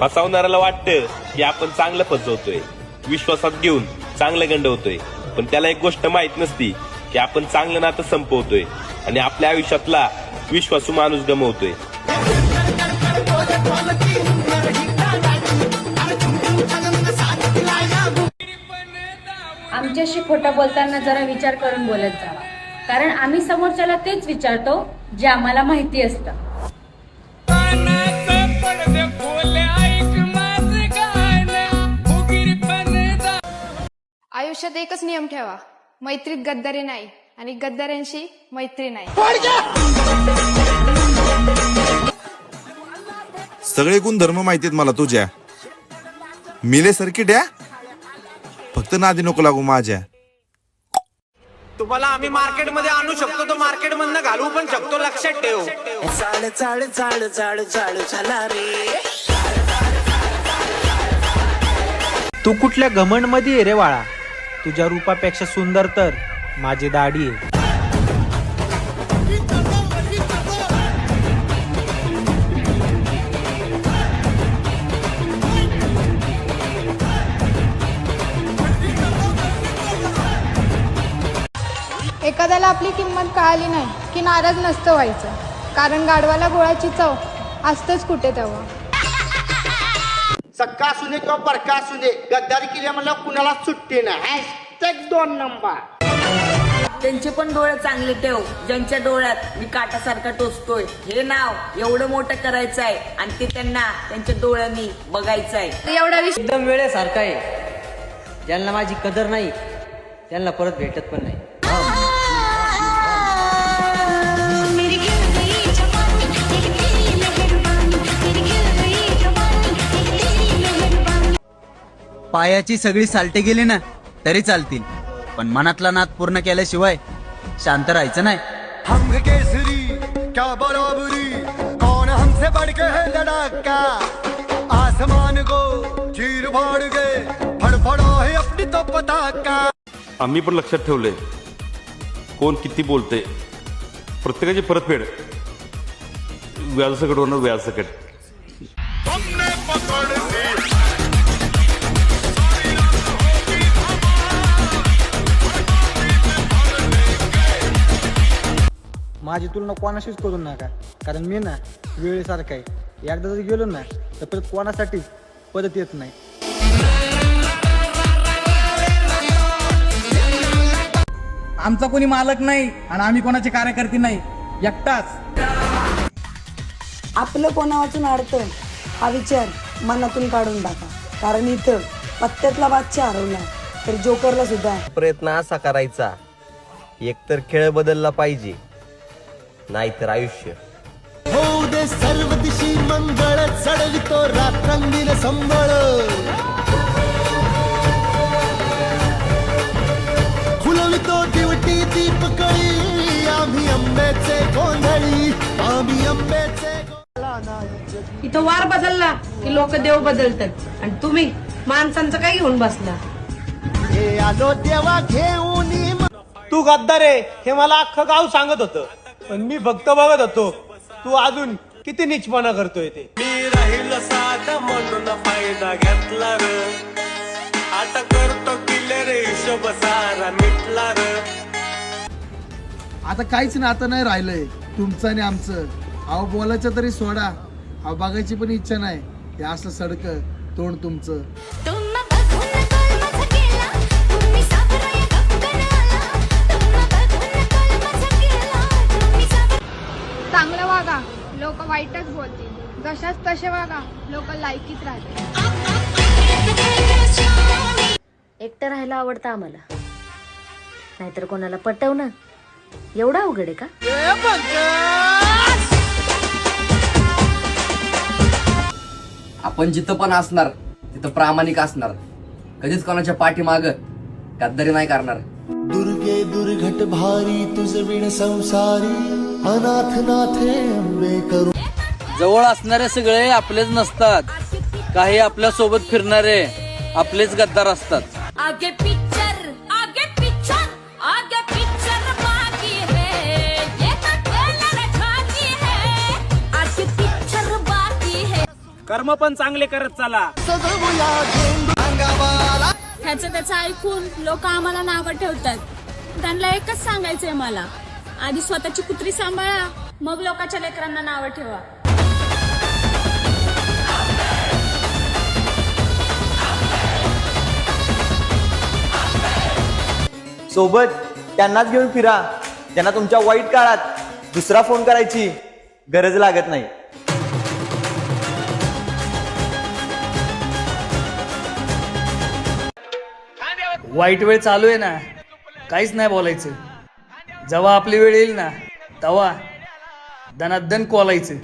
फसवणाऱ्याला वाटतं की आपण चांगलं फसवतोय, विश्वासात घेऊन चांगलं गंडवतोय, पण त्याला एक गोष्ट माहित नसती की आपण चांगलं नातं संपवतोय आणि आपल्या आयुष्यातला विश्वासू माणूस गमवतोय. आमच्याशी खोटं बोलताना जरा विचार करून बोलत जावा, कारण आम्ही समोरच्याला तेच विचारतो जे आम्हाला माहिती असतं. आयुष्यात एकच नियम ठेवा, मैत्रीत गद्दारी नाही आणि गद्दाऱ्यांशी मैत्री नाही. सगळे गुणधर्म माहितीत मला तुझ्या, मिले सर्किट या, फक्त नादी नको लागू माझ्या. तुम्हाला आम्ही मार्केट मध्ये आणू शकतो, तो मार्केट मधनं घालवू पण शकतो, लक्षात ठेव. चाळ चाळ चाळ चाळ चाळ चला रे. तू कुठल्या घमंड मध्ये आहे रे बाळा? तुझ्या रूपापेक्षा सुंदर तर माझी दाढी आहे. एखाद्याला आपली किंमत कळाली नाही की नाराज नसतं व्हायचं, कारण गाढवाला गोळाची चव असतेच कुठे तेव्हा. सक्का असू दे किंवा परका असू दे, गद्दारी केली म्हणलं कुणाला सुट्टी नाही. 2 नंबर. त्यांचे पण डोळे चांगले ठेव, ज्यांच्या डोळ्यात मी काटासारखा टोचतोय. हे नाव एवढं मोठं करायचं आहे आणि ते त्यांना त्यांच्या डोळ्यांनी बघायचं आहे. एवढा विषय एकदम वेळेसारखा आहे. ज्यांना माझी कदर नाही त्यांना परत भेटत पण नाही. पायाची सगळी सालटे गेली ना तरी चालतील, पण मनातला नाद पूर्ण केल्याशिवाय शांत राहायचं नाही. हम केसरी क्या बराबरी, कौन हमसे बढ़ के है लड़ाका, आसमान को चीर फाड़ गए, फड़फड़ो है अपनी तो पताका. आम्ही पण लक्षात ठेवलंय कोण किती बोलते. प्रत्येकाची परतफेड व्याजसकट होणं व्याजसकट. माझी तुलना कोणाशीच करू नका, कारण मी ना वेळेसारखा आहे. एकदा जर गेलो ना तर परत कोणासाठी परत येत नाही. आमचा कोणी मालक नाही आणि आम्ही कोणाचे कार्यकर्ते नाही, एकटाच. आपलं कोणा वाचून अडतं हा विचार मनातून काढून टाका, कारण इथं पत्त्यातला बादशाह हरवला तर जोकरला सुद्धा. प्रयत्न असा करायचा, एकतर खेळ बदलला पाहिजे, नाहीतर आयुष्य. होऊ दे सर्व दिशी मंगळ, चढवितो रात्रंगील संबळ, खुलवितो दिवटी दीपकळी, आम्ही आंब्याचे गोंधळी, आम्ही आंब्याचे. इथं वार बदलला की लोक देव बदलतात आणि तुम्ही माणसांचं काय घेऊन बसला. हे आलो देवा घेऊन. तू गद्दार आहे हे मला अख्खं गाव सांगत होतं, पण मी फक्त बघत होतो तू अजून किती नीचपणा करतोय ते. मी राहिलो साधा म्हणून फायदा घेतला र, आता करतो किल्ले रे हिशोब सारा मिटला र. आता काहीच नातं नाही राहिलंय तुमचं आणि आमचं. अहो बोलायचं तरी सोडा, अहो बघायची पण इच्छा नाही. हे असं सडकं तोंड तुमचं. चांगलं वागा, लोक वाईटच बोलतील. जशाच तसे वागा, लोक लायकीत राहतील. एकटं राहायला आवडतं आम्हाला, नाहीतर कोणाला पटवणं एवढं अवघड आहे का? आपण जिथं पण असणार तिथं प्रामाणिक असणार, कधीच कोणाच्या पाठीमाग गद्दारी नाही करणार. दुर्गे दुर्घट भारी तुझ विण संसारी, अनाथ नाथे अंबे करू. जवळ असणारे सगळे आपलेच नसतात, काही आपल्या सोबत फिरणारे आपलेच गद्दार असतात. आगे पिक्चर बाकी है, ये तो ट्रेलर बाकी है, आगे पिक्चर बाकी है. कर्म पण चांगले करत चला. ह्याचं त्याचं ऐकून लोक आम्हाला नावं ठेवतात. त्यांना एकच सांगायचंय मला, आधी स्वतःची कुत्री सांभाळा, मग लोकांच्या लेकरांना नावं ठेवा. सोबत त्यांनाच घेऊन फिरा, त्यांना तुमच्या वाईट काळात दुसरा फोन करायची गरज लागत नाही. वाईट वेळ चालू आहे ना, काहीच नाही बोलायचं. जेव्हा आपली वेळ येईल ना तेव्हा दनादन कोलायचं.